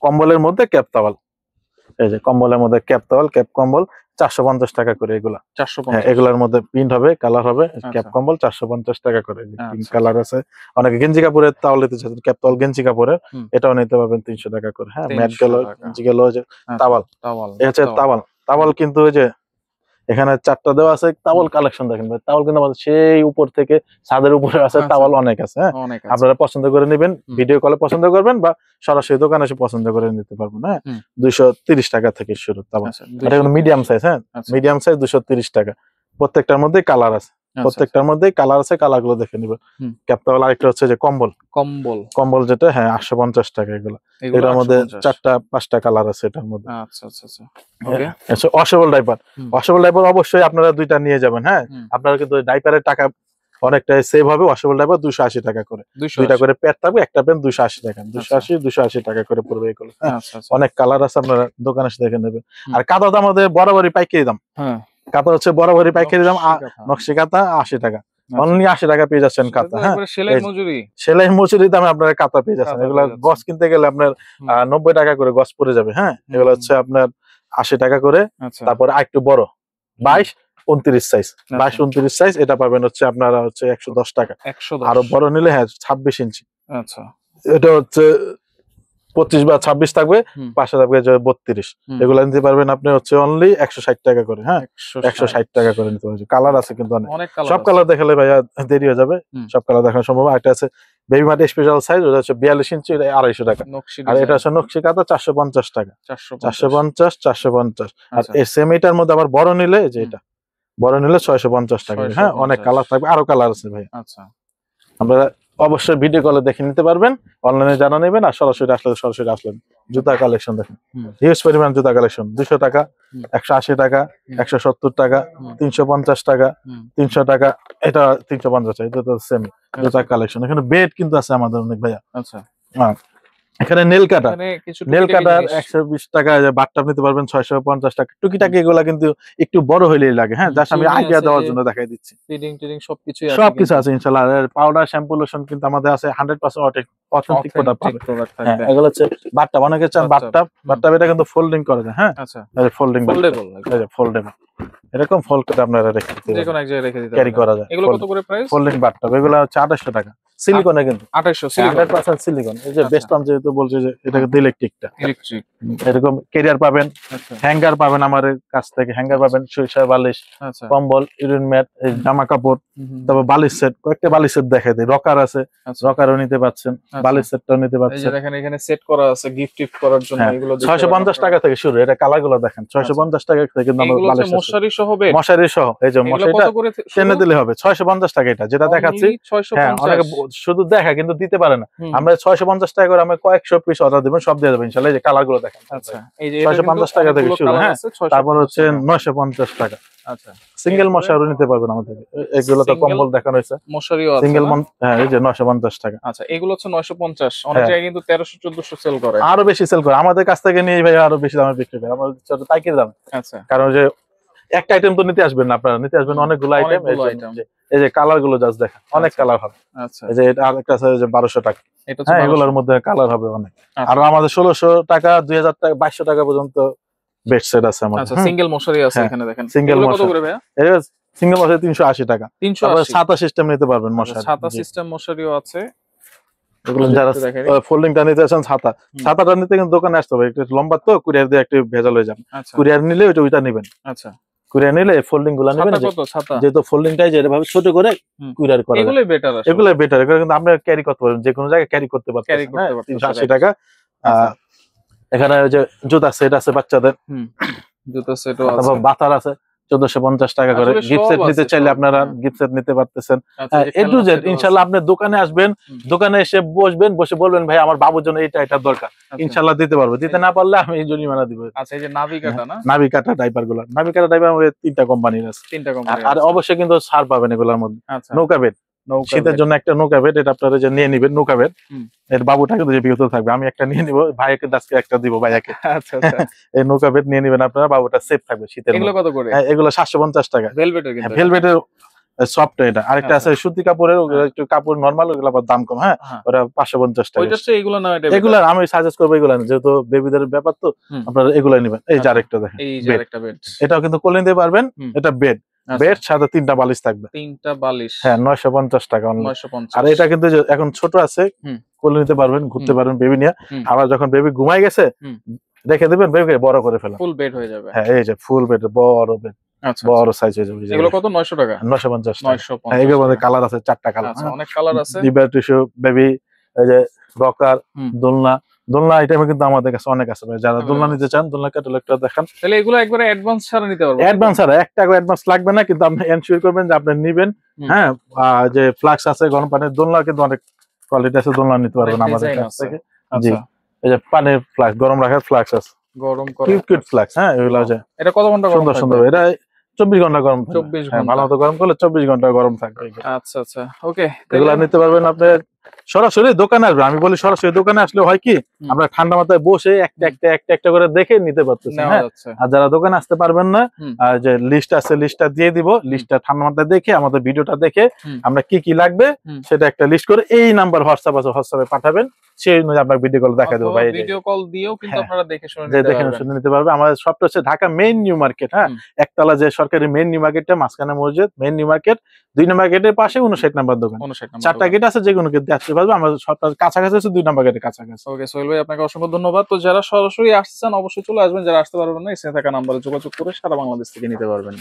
কম্বলের মধ্যে ক্যাপ টাওয়াল। এই যে কম্বলের মধ্যে ক্যাপ টাওয়াল, ক্যাপ কম্বল 450 টাকা করে এগুলা। 450। এগুলার মধ্যে প্রিন্ট হবে, কালার হবে, ক্যাপ আচ্ছা। কম্বল 450 টাকা করে। পিঙ্ক আচ্ছা, কালার আছে, অনেকে গেঞ্জি কাপড়ের তাওয়াল নিতে চাচ্ছেন, ক্যাপ টাওয়াল গেঞ্জি কাপড়ের, হুম। এটাও নিতে পারবেন 300 টাকা করে। হ্যাঁ, ম্যাট 300 গেল, টাকা। গেঞ্জি গেল, যে আচ্ছা, তাওয়াল, টাওয়াল, এই হচ্ছে তাওয়াল। তাওয়াল কিন্তু ওই যে এখানে 4টা দেওয়া আছে, তাওয়াল কালেকশন দেখেন ভাই, তাওয়াল কিন্তু আমাদের সেই উপর থেকে ছাদের উপরে আছে, আচ্ছা, তাওয়াল অনেক আছে। হ্যাঁ, অনেক আছে। আপনারা পছন্দ করে নেবেন, হুম। ভিডিও কলে পছন্দ করবেন বা সরাসরি দোকানে এসে পছন্দ করে নিতে পারবেন। হ্যাঁ, হুম। 230 টাকা থেকে শুরু তাওয়াল। আচ্ছা, এটা কিন্তু মিডিয়াম সাইজ। হ্যাঁ, আচ্ছা, মিডিয়াম সাইজ 230 টাকা। প্রত্যেকটার মধ্যে কালার আছে, আচ্ছা, প্রত্যেকটার মধ্যেই কালার আছে, কালার গুলো দেখে নিবেন। হুম। Cap towel. আরেকটা হচ্ছে যে কম্বল, কম্বল। কম্বল যেটা, হ্যাঁ 850 টাকা এগুলো। এগুলো এটার মধ্যে 850। 4টা 5টা কালার আছে এটার মধ্যে। আচ্ছা, আচ্ছা, আচ্ছা। ওকে। ওয়াশেবল ডাইপার, হুম। ওয়াশেবল ডাইপার অবশ্যই আপনারা 2টা নিয়ে যাবেন। হ্যাঁ, হুম। আপনারা কিন্তু ডাইপারের টাকা অনেকটাই সেভ হবে। ওয়াশেবল ডাইপার 280 টাকা করে, 2টা 280। করে প্যাড থাকবে, একটা প্যান্ট 280 টাকা, 280 টাকা করে পড়বে এগুলো। হ্যাঁ, আচ্ছা, আচ্ছা। অনেক কালার আছে, আপনারা দোকানে এসে দেখে নেবেন। হুম। আর কাঁথা দাম আমাদের বরাবরই পাইকারি দাম। হ্যাঁ। কাঁথা হচ্ছে বরাবরই পাইকারি দাম। নকশি কাঁথা। নকশি কাঁথা 80 টাকা, আচ্ছা। অনলি 80 টাকা পেয়ে যাচ্ছেন সেটা কাঁথা। তো হ্যাঁ, একবারে সেলাই এই যে মজুরি। সেলাই মজুরির দামে আপনারা কাঁথা পেয়ে যাচ্ছেন। কাঁথা এগুলা পেয়ে যাচ্ছেন। গজ কিনতে গেলে আপনার হুম। 90 টাকা করে গজ পড়ে যাবে। হ্যাঁ, হুম, এগুলো হুম। হচ্ছে আপনার 80 টাকা করে। আচ্ছা। তারপর আরেকটু বড় 22 29 সাইজ, আচ্ছা। 22 29 সাইজ, এটা পাবেন হচ্ছে আপনারা হচ্ছে 110 টাকা। 110। আরো বড় নিলে হ্যাঁ 26 ইঞ্চি, আচ্ছা। এটা হচ্ছে 25 বা 26 থাকবে, হুম। পাশে থাকবে যে 32। হুম। এগুলো নিতে পারবেন আপনি হচ্ছে অনলি 160 টাকা করে। হ্যাঁ, 160 টাকা করে নিতে পারবেন। কালার আছে কিন্তু অনেক, অনেক কালার সব আছে। কালার দেখালে ভাইয়া দেরি হয়ে যাবে, হুম। সব কালার দেখানো সম্ভব। আর একটা আছে বেবি মার্ট স্পেশাল সাইজ, ওটা হচ্ছে 42 ইঞ্চি, এটা 250 টাকা। নকশি আর এটা ডিজাইন হচ্ছে নকশি কাঁথা 450 টাকা, 450। 450। আর আচ্ছা। এই সেম এটার মধ্যে আবার বড় নিলে, এই যে হুম। এটা বড় নিলে 650 টাকা। হ্যাঁ, অনেক 650। কালার থাকবে, আরো কালার আছে ভাই। আচ্ছা। আপনারা অবশ্যই ভিডিও কলে দেখে নিতে পারবেন, অনলাইনে জানা নেবেন, আর সরাসরি আসলেন। জুতা কালেকশন দেখেন, হুম। হিউজ পরিমাণ জুতা কালেকশন। 200 টাকা, হুম। 180 টাকা, হুম। 170 টাকা, হুম। 350 টাকা, হুম। 300 টাকা, এটা 350 টাকা। এটা তো সেম জুতা আচ্ছা। কালেকশন। এখানে বেড কিন্তু আছে আমাদের অনেক ভাইয়া। আচ্ছা। হ্যাঁ, এখানে নেল কাটা, এখানে কিছু নেল টুকিটাকি কাটার জিনিস। 120 টাকা, বাথটাব নিতে পারবেন 650 টাকা। টুকিটাকি এগুলা কিন্তু একটু বড় হইলেই লাগে। হ্যাঁ, জাস্ট আমি চিরুনি আইডিয়া আছে, দেওয়ার যে জন্য দেখাই দিচ্ছি। ফিডিং টিডিং সবকিছুই আছে সবকিছু কিন্তু। আছে ইনশাআল্লাহ। পাউডার, শ্যাম্পু, লোশন কিন্তু আমাদের আছে 100% অথেন্টিক প্রোডাক্ট অথেন্টিক পাবে। প্রোডাক্ট হ্যাঁ, থাকবে। এগুলো হচ্ছে বাথটাব, অনেকে চান বাথটাব। বাথটাব, হুম। বাথটাব এটা কিন্তু ফোল্ডিং করা যায়। হ্যাঁ, আচ্ছা। এই যে ফোল্ডিং বাথটাব, ফোল্ডেবল এই যে ফোল্ডেবল, এরকম ফোল্ড করে আপনারা রেখে দিতে যে পারবেন, কোনো এক জায়গায় রেখে দিতে ক্যারি পারবেন। করা যায়। এগুলো কত করে প্রাইস? ফোল্ডিং বাথটাব এগুলো হচ্ছে 2800 টাকা, সিলিকনে কিন্তু 2800 সিলিকন। 100% সিলিকন। এই যে আচ্ছা। বেস্ট আম যেহেতু বলছে যে এটা কিন্তু ইলেকট্রিকটা, ইলেকট্রিক। এরকম ক্যারিয়ার পাবেন, আচ্ছা। হ্যাঙ্গার পাবেন আমাদের কাছ থেকে, হ্যাঙ্গার পাবেন, সরিষার বালিশ, আচ্ছা। কম্বল, ইউরিন ম্যাট, জামা কাপড়, হুম। তারপর বালিশ সেট, কয়েকটা বালিশ সেট দেখাই দিই। রকার আছে, আচ্ছা। রকারও নিতে পাচ্ছেন, আচ্ছা। বালিশ সেটটাও নিতে এই যে পাচ্ছেন। দেখেন এখানে সেট করা আছে গিফট টিফট করার জন্য, হ্যাঁ, এগুলো দেখতে 650 পারেন টাকা থেকে শুরু। এটা কালার গুলো দেখেন, 650 টাকা থেকে কিন্তু আমরা এগুলো হচ্ছে বালিশ মশারি সহ বেড। মশারি সহ, এই যে এগুলো মশারিটা কত করে টেনে দিলে হবে 650 টাকা। এটা যেটা দেখাচ্ছি, Only হ্যাঁ, অনেকে 650। শুধু দেখা কিন্তু দিতে পারে না। হুম। আমরা 650 টাকা করে আমরা কয়েকশো পিস অর্ডার দিবেন, সব দিয়ে দেবেন ইনশাআল্লাহ। এই যে কালার গুলো দেখেন, আচ্ছা। এই যে এটা কিন্তু 650 টাকা থেকে অনেকগুলো শুরু। কালার হ্যাঁ, আছে, তারপর 650 হচ্ছে টাকা। 950 টাকা। আচ্ছা। সিঙ্গেল এরপরে মশারও নিতে পারবেন আমাদের। এগুলো তো সিঙ্গেল কম্বল দেখানো হয়েছে, মশারিও আছে সিঙ্গেল না? হ্যাঁ, এই যে 950 টাকা। আচ্ছা, এগুলো হচ্ছে 950। অনেক হ্যাঁ, জায়গায় কিন্তু 1300 1400 সেল করে। আরো বেশি সেল করে আমাদের কাছ থেকে নিয়ে ভাই, আরো বেশি দামে বিক্রি করে আমাদের ছোট পাইকারি দাম। আচ্ছা। কারণ যে একটা আইটেম তো নিতে আসবেন না, আপনারা নিতে আসবেন অনেকগুলো আইটেম। অনেকগুলো আইটেম। এই যে কালার গুলো জাস্ট দেখেন, অনেক আচ্ছা। কালার হবে। আচ্ছা। এই যে এটা আরেকটা আছে যে 1200 টাকা। এটা হচ্ছে হ্যাঁ, 1200। এগুলোর মধ্যে কালার হবে অনেক। আচ্ছা। আর আমাদের 1600 টাকা, 2000 টাকা, 2200 টাকা পর্যন্ত বেড সেট আছে আমাদের। আচ্ছা, সিঙ্গেল মশারি আছে হ্যাঁ, এখানে দেখেন। সিঙ্গেল এগুলো কত মশারি, করে ভাইয়া? এটা সিঙ্গেল মশারি 380 টাকা। তারপর 380। ছাতা সিস্টেম নিতে পারবেন আচ্ছা, মশারি। ছাতা জি। সিস্টেম মশারিও আছে। এগুলো একটু যারা দেখাই। ফোল্ডিংটা নিতে চান, ছাতা, হুম। ছাতাটা নিতে কিন্তু দোকানে আসতে হবে, একটু লম্বা তো, কুরিয়ার দিয়ে একটু ভেজাল হয়ে যাবে। আচ্ছা। কুরিয়ার নিলে ওইটা নিবেন, আচ্ছা। কুরিয়ার নিলে ফোল্ডিং গুলা নেবেন। ছাতা কত ছাতা? যেহেতু ফোল্ডিংটাই যে এভাবে ছোট করে হুম। কুরিয়ার করা যায়, এগুলোই বেটার আসলে। এগুলো বেটার। এগুলো কিন্তু আমরা ক্যারি করতে পারবেন, যে কোনো জায়গায় ক্যারি করতে ক্যারি পারতেছেন। করতে হ্যাঁ, পারতেছে, 380 রাইট। টাকা। আচ্ছা। এখানে ওই যে জুতা সেট আছে বাচ্চাদের, হুম। জুতো সেটও তারপর আছে। বাতার আছে 1450 টাকা করে। আসলে গিফট সব সেট নিতে আছে, চাইলে সব। আপনারা হ্যাঁ। গিফট সেট নিতে পারতেছেন। আচ্ছা, এই যে এ টু খেলনা জেড সেটও ইনশাআল্লাহ। আছে। আপনি দোকানে আসবেন, হুম। দোকানে এসে বসবেন, বসে বলবেন ভাই আমার বাবুর জন্য এটা দরকার, আচ্ছা। ইনশাআল্লাহ দিতে পারবো। দিতে না পারলে আমি জরিমানা দিব। আচ্ছা, এই যে নাভিকাটা না? নাভিকাটা ডাইপার গুলো, নাভিকাটা ডাইপার আমাদের 3টা কোম্পানির আছে। 3টা কোম্পানি আর আছে। অবশ্যই কিন্তু ছাড় পাবেন এগুলোর মধ্যে। আচ্ছা। নৌকা বেড, নৌকা শীতের বেড। জন্য একটা নৌকা বেড, এটা আপনারা যে নিয়ে নিবেন নৌকা বেড। হুম। এর বাবুটা কিন্তু যে বিরত থাকবে, আমি একটা নিয়ে নিব, ভাইকে আজকে একটা দিব ভাইয়াকে। আচ্ছা, আচ্ছা। এই নৌকা বেড নিয়ে নিবেন আপনারা, বাবুটা সেফ থাকবে শীতের এগুলো মধ্যে। কত করে? এগুলো 750 টাকা। ভেলভেটের কিন্তু এটা। ভেলভেটের সফট এটা, আরেকটা আছে সুতি কাপড়ের, ওগুলো একটু কাপড় নরমাল, ওগুলো আবার দাম কম। হ্যাঁ, ওটা 550 টাকা। ওইটার চেয়ে এগুলো না, এগুলো আমি সাজেস্ট করবো এগুলো, যেহেতু বেবিদের ব্যাপার তো আপনারা এগুলো নেবেন। এই যে আরেকটা দেখেন, এই যে আরেকটা বেড, এটাও কিন্তু কোলে নিতে পারবেন। এটা বেড, বেড সাথে 3টা বালিশ থাকবে, 3টা বালিশ। হ্যাঁ 950 টাকা। 950। আর এটা কিন্তু এখন ছোট আছে, কোলে নিতে পারবেন, ঘুরতে পারবেন বেবি নিয়ে। আবার যখন বেবি ঘুমাই গেছে রেখে দেবেন, বেবিকে বড় করে ফেলা, ফুল বেড হয়ে যাবে। হ্যাঁ এই যে ফুল বেড, বড় বেড, বড় সাইজ হয়ে যাবে। এগুলো কত? 900 টাকা। 950 টাকা। 950। হ্যাঁ, এগুলোর মধ্যে কালার আছে 4টা কালার। আচ্ছা, অনেক কালার আছে। ডিবার টিস্যু, বেবি, এই যে রকার, দোলনা। দোলনা আইটেমে কিন্তু আমাদের কাছে অনেক আছে ভাই, যারা দোলনা নিতে চান দোলনা ক্যাটালগটা দেখান। তাহলে এগুলো একবারে অ্যাডভান্স ছাড়া নিতে পারবো? অ্যাডভান্স ছাড়া, 1 টাকা অ্যাডভান্স লাগবে না, কিন্তু আপনি এনশিওর করবেন যে আপনি নিবেন। হ্যাঁ, যে ফ্লাক্স আছে গরম পানির দোলনা, কিন্তু অনেক কোয়ালিটি আছে, দোলনা নিতে পারবেন আমাদের কাছ থেকে। জি, এই যে পানির ফ্লাক্স, গরম রাখার ফ্লাক্স আছে, গরম করা কিউট ফ্লাক্স। হ্যাঁ, এগুলো আছে। এটা কত ঘন্টা গরম থাকবে? সুন্দর, এটা 24 ঘন্টা গরম থাকবে। 24 হ্যাঁ, ঘন্টা। ভালো মতো গরম করলে 24 ঘন্টা গরম থাকবে। আচ্ছা আচ্ছা, ওকে। এগুলো নিতে পারবেন আপনি সরাসরি দোকানে আসবেন। আমি বলি সরাসরি দোকানে আসলে হয় কি, আমরা ঠান্ডা মাথায় বসে একটা করে দেখে নিতে পারতেছি। হ্যাঁ, আর যারা দোকানে আসতে পারবেন না, যে লিস্ট আছে, লিস্টটা দিয়ে দিব। লিস্টটা ঠান্ডা মাথায় দেখে, আমাদের ভিডিওটা দেখে আমরা কি কি লাগবে সেটা একটা লিস্ট করে এই নাম্বার হোয়াটসঅ্যাপ আছে, হোয়াটসঅ্যাপে পাঠাবেন, সেই অনুযায়ী আপনার ভিডিও কল দেখা দেবো ভাই। ভিডিও কল দিয়েও কিন্তু আপনারা দেখে শুনে নিতে পারবেন। আমাদের শপটা হচ্ছে ঢাকা মেইন নিউ মার্কেট। হ্যাঁ, একতলা যে সরকারি মেইন নিউ মার্কেটটা, মাঝখানে মসজিদ, মেইন নিউ মার্কেট 2 নম্বর গেটের পাশে 59 নাম্বার দোকান। 4টা গেট আছে, যে কোনো গেট দিয়ে আসতে পারবে। আমাদের সবটার কাছাকাছি আছে, 2 নম্বর গেটের কাছাকাছি। ওকে সোহেল ভাই, আপনাকে অসংখ্য ধন্যবাদ। তো যারা সরাসরি আসছেন অবশ্যই চলে আসবেন, যারা আসতে পারবেন না স্ক্রিনে থাকা নাম্বারে যোগাযোগ করে সারা বাংলাদেশ থেকে নিতে পারবেন।